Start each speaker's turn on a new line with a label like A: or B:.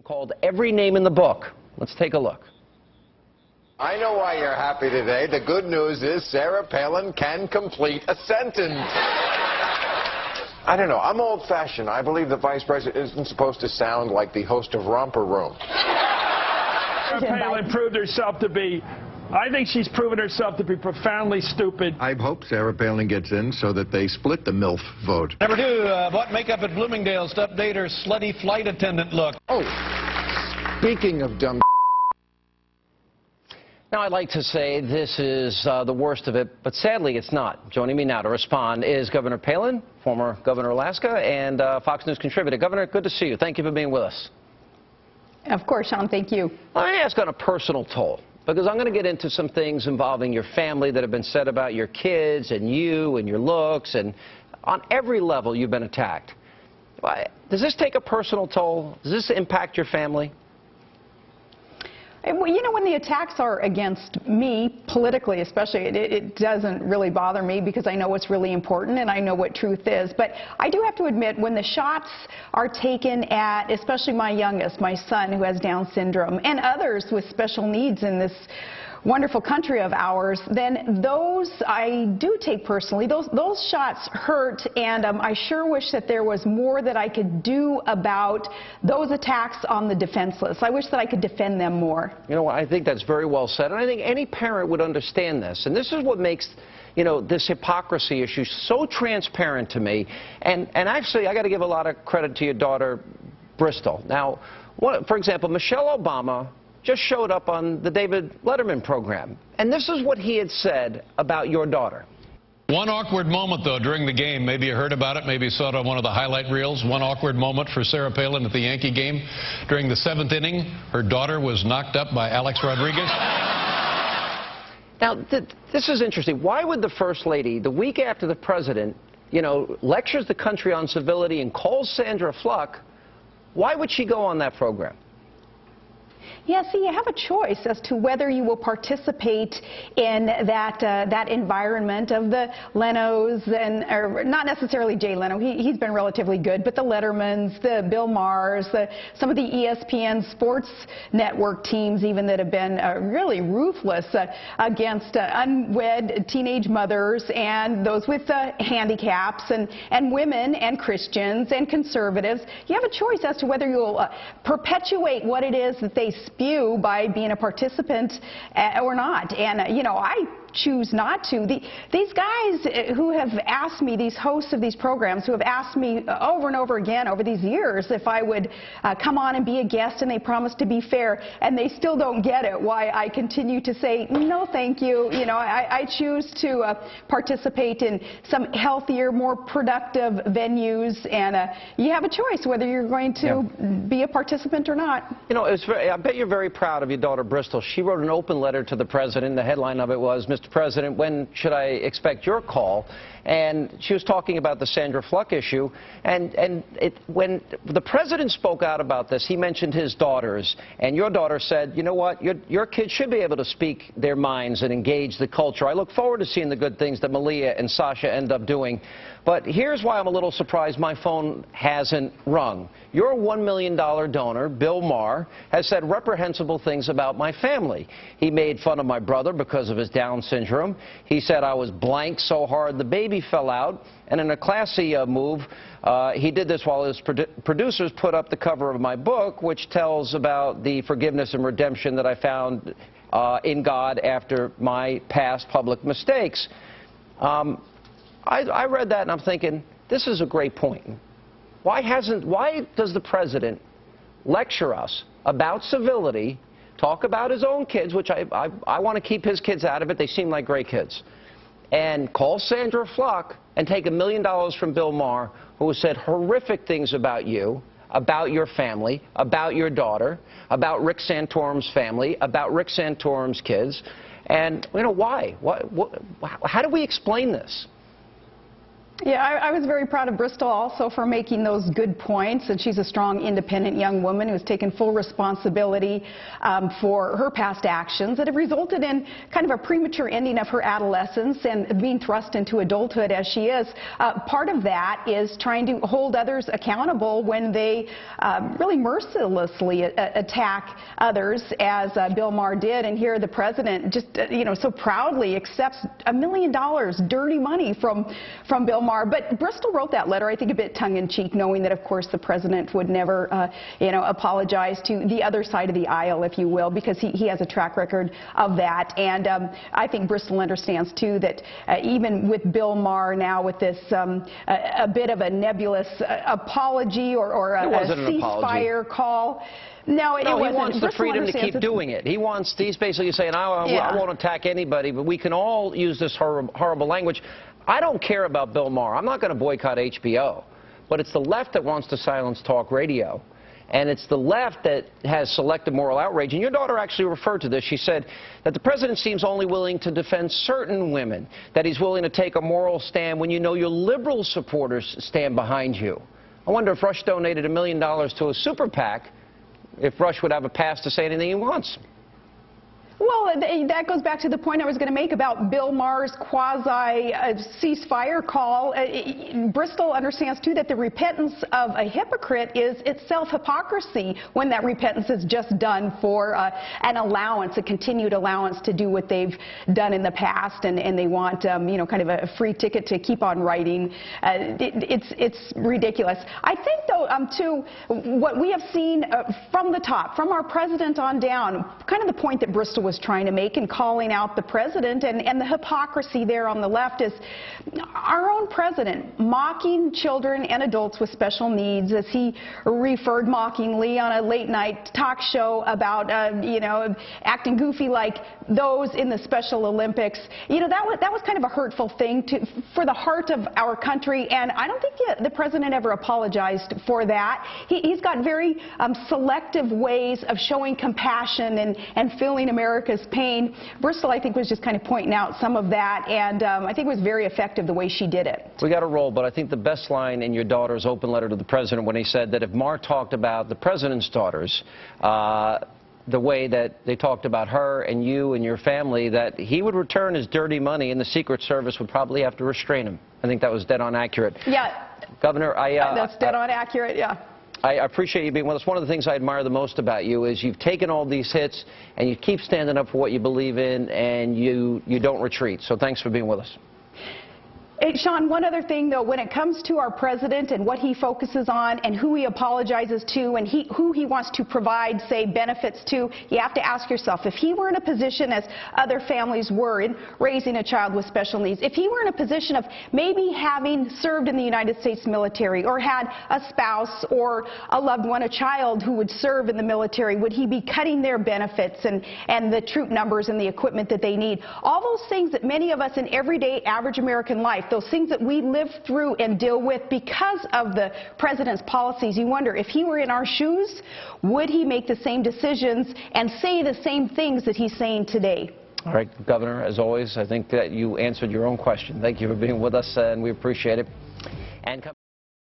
A: called every name in the book. Let's take a look.
B: I know why you're happy today. The good news is Sarah Palin can complete a sentence. I don't know. I'm old-fashioned. I believe the vice president isn't supposed to sound like the host of Romper Room.
C: Sarah Palin proved herself to be, I think she's proven herself to be profoundly stupid.
B: I hope Sarah Palin gets in so that they split the MILF vote.
D: Number 2, bought makeup at Bloomingdale's to update her slutty flight attendant look.
B: Oh, speaking of dumb.
A: Now, I'd like to say this is the worst of it, but sadly it's not. Joining me now to respond is Governor Palin, former Governor of Alaska, and Fox News contributor. Governor, good to see you. Thank you for being with us.
E: Of course, Sean. Thank you.
A: Let me ask on a personal toll, because I'm going to get into some things involving your family that have been said about your kids and you and your looks, and on every level you've been attacked. Does this take a personal toll? Does this impact your family?
E: Well, you know, when the attacks are against me, politically especially, it doesn't really bother me because I know what's really important and I know what truth is. But I do have to admit, when the shots are taken at, especially my youngest, my son who has Down syndrome, and others with special needs in this wonderful country of ours, then those I do take personally. Those shots hurt, and I sure wish that there was more that I could do about those attacks on the defenseless. I wish that I could defend them more.
A: You know what, I think that's very well said, and I think any parent would understand this. And this is what makes, you know, this hypocrisy issue so transparent to me. And actually, I got to give a lot of credit to your daughter, Bristol. Now, for example, Michelle Obama just showed up on the David Letterman program, and this is what he had said about your daughter.
D: One awkward moment, though, during the game. Maybe you heard about it, maybe you saw it on one of the highlight reels. One awkward moment for Sarah Palin at the Yankee game. During the 7th inning, her daughter was knocked up by Alex Rodriguez.
A: Now, this is interesting. Why would the First Lady, the week after the President, you know, lectures the country on civility and calls Sandra Fluke, why would she go on that program?
E: Yeah, see, you have a choice as to whether you will participate in that environment of the Lenos, or not necessarily Jay Leno. He's been relatively good, but the Lettermans, the Bill Mahers, some of the ESPN sports network teams even that have been really ruthless against unwed teenage mothers and those with handicaps and women and Christians and conservatives. You have a choice as to whether you'll perpetuate what it is that they spew by being a participant or not. And, you know, I choose not to. These guys who have asked me, these hosts of these programs, who have asked me over and over again over these years if I would come on and be a guest, and they promise to be fair, and they still don't get it, why I continue to say, no, thank you. You know, I choose to participate in some healthier, more productive venues, and you have a choice whether you're going to be a participant or not.
A: You know, I bet you're very proud of your daughter, Bristol. She wrote an open letter to the President. The headline of it was, Mr. President, when should I expect your call? And she was talking about the Sandra Fluke issue, and when the President spoke out about this, he mentioned his daughters, and your daughter said, you know what, your kids should be able to speak their minds and engage the culture. I look forward to seeing the good things that Malia and Sasha end up doing. But here's why I'm a little surprised my phone hasn't rung. Your $1 million donor, Bill Maher, has said reprehensible things about my family. He made fun of my brother because of his Down syndrome. He said I was blank so hard the baby fell out. And in a classy move, he did this while his producers put up the cover of my book, which tells about the forgiveness and redemption that I found in God after my past public mistakes. I read that and I'm thinking, this is a great point. Why does the President lecture us about civility, talk about his own kids, which I want to keep his kids out of it, they seem like great kids, and call Sandra Fluke and take $1 million from Bill Maher, who has said horrific things about you, about your family, about your daughter, about Rick Santorum's family, about Rick Santorum's kids, and, you know, why? How do we explain this?
E: Yeah, I was very proud of Bristol also for making those good points, and she's a strong, independent young woman who's taken full responsibility for her past actions that have resulted in kind of a premature ending of her adolescence and being thrust into adulthood as she is. Part of that is trying to hold others accountable when they really mercilessly attack others, as Bill Maher did, and here the president just, so proudly accepts $1 million dirty money from Bill Maher. But Bristol wrote that letter, I think, a bit tongue-in-cheek, knowing that, of course, the president would never, apologize to the other side of the aisle, if you will, because he has a track record of that. And I think Bristol understands, too, that even with Bill Maher now with this a bit of a nebulous apology or a ceasefire call. No,
A: he wants the freedom to keep doing it. He's basically saying, I won't attack anybody, but we can all use this horrible language. I don't care about Bill Maher. I'm not going to boycott HBO. But it's the left that wants to silence talk radio. And it's the left that has selective moral outrage. And your daughter actually referred to this. She said that the president seems only willing to defend certain women, that he's willing to take a moral stand when you know your liberal supporters stand behind you. I wonder if Rush donated $1 million to a super PAC, if Rush would have a pass to say anything he wants.
E: Well, that goes back to the point I was going to make about Bill Maher's quasi-ceasefire call. Bristol understands, too, that the repentance of a hypocrite is itself hypocrisy when that repentance is just done for an allowance, a continued allowance to do what they've done in the past, and they want, kind of a free ticket to keep on writing. It's ridiculous. I think, though, too, what we have seen from the top, from our president on down, kind of the point that Bristol was trying to make in calling out the president and the hypocrisy there on the left is our own president mocking children and adults with special needs, as he referred mockingly on a late night talk show about acting goofy like those in the Special Olympics. That was kind of a hurtful thing for the heart of our country, and I don't think the president ever apologized for that. He's got very selective ways of showing compassion and feeling America's pain. Bristol, I think, was just kind of pointing out some of that, and I think it was very effective the way she did it.
A: We got to roll, but I think the best line in your daughter's open letter to the president, when he said that if Maher talked about the president's daughters the way that they talked about her and you and your family, that he would return his dirty money and the Secret Service would probably have to restrain him. I think that was dead on accurate.
E: Yeah.
A: Governor,
E: that's dead on accurate, yeah.
A: I appreciate you being with us. One of the things I admire the most about you is you've taken all these hits and you keep standing up for what you believe in, and you don't retreat. So thanks for being with us.
E: Hey, Sean, one other thing, though, when it comes to our president and what he focuses on and who he apologizes to and who he wants to provide, say, benefits to, you have to ask yourself, if he were in a position, as other families were in raising a child with special needs, if he were in a position of maybe having served in the United States military or had a spouse or a loved one, a child who would serve in the military, would he be cutting their benefits and the troop numbers and the equipment that they need? All those things that many of us in everyday average American life, those things that we live through and deal with because of the president's policies, you wonder, if he were in our shoes, would he make the same decisions and say the same things that he's saying today?
A: All right, Governor, as always, I think that you answered your own question. Thank you for being with us, and we appreciate it. And